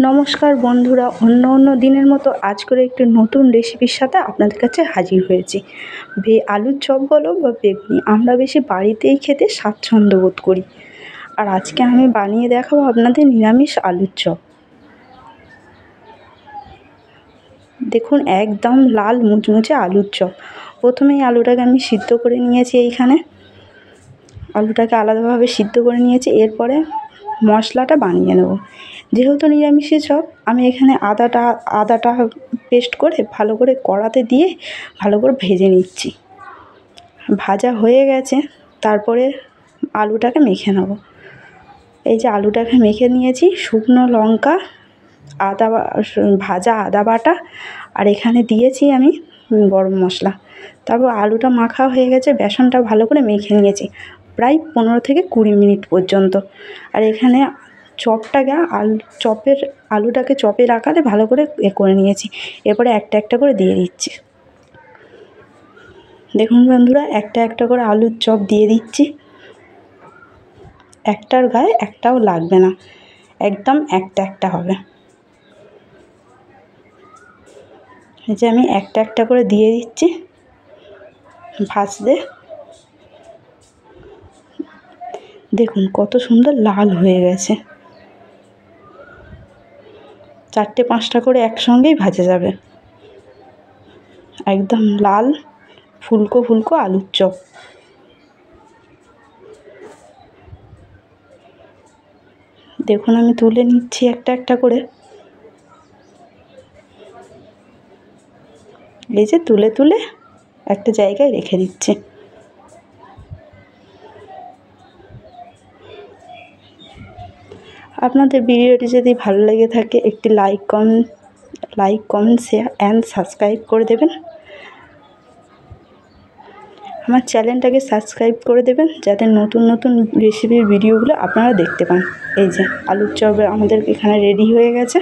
নমস্কার বন্ধুরা, অন্য দিনের মতো আজ করে একটি নতুন রেসিপির সাথে আপনাদের কাছে হাজির হয়েছি। আলুর চপ বলো বা বেগুনি, আমরা বেশি বাড়িতেই খেতে স্বাচ্ছন্দ্য বোধ করি। আর আজকে আমি বানিয়ে দেখাবো আপনাদের নিরামিষ আলুর চপ। দেখুন, একদম লাল মুচমুচে আলুর চপ। প্রথমেই আলুটাকে আমি সিদ্ধ করে নিয়েছি। এইখানে আলুটাকে আলাদাভাবে সিদ্ধ করে নিয়েছি। এরপরে মশলাটা বানিয়ে নেব। যেহেতু নিরামিষের চপ, আমি এখানে আদাটা পেস্ট করে ভালো করে কড়াতে দিয়ে ভালো করে ভেজে নিচ্ছি। ভাজা হয়ে গেছে, তারপরে আলুটাকে মেখে নেব। এই যে আলুটাকে মেখে নিয়েছি, শুকনো লঙ্কা, ভাজা আদা বাটা, আর এখানে দিয়েছি আমি গরম মশলা। তারপর আলুটা মাখা হয়ে গেছে, বেসনটা ভালো করে মেখে নিয়েছি প্রায় 15 থেকে 20 মিনিট পর্যন্ত। আর এখানে আলুটাকে চপের আকারে ভালো করে করে নিয়েছি। এরপরে একটা একটা করে দিয়ে দিচ্ছি। দেখুন বন্ধুরা, একটা একটা করে আলুর চপ দিয়ে দিচ্ছি। একটার গায়ে একটাও লাগবে না, একদম একটা একটা হবে। এই যে আমি একটা একটা করে দিয়ে দিচ্ছি ভাজতে। দেখুন কত সুন্দর লাল হয়ে গেছে। 4-5টা করে একসঙ্গেই ভাজা যাবে। একদম লাল ফুলকো ফুলকো আলুর চপ। দেখুন আমি তুলে নিচ্ছি একটা একটা করে। এই যে তুলে তুলে একটা জায়গায় রেখে দিচ্ছি। আপনাদের ভিডিওটি যদি ভালো লেগে থাকে, একটি like comment share and subscribe করে দেবেন। আমার চ্যানেলটাকে সাবস্ক্রাইব করে দেবেন, যাতে নতুন নতুন রেসিপির ভিডিওগুলো আপনারা দেখতে পান। এই যে আলুর চপ আমাদের এখানে রেডি হয়ে গেছে।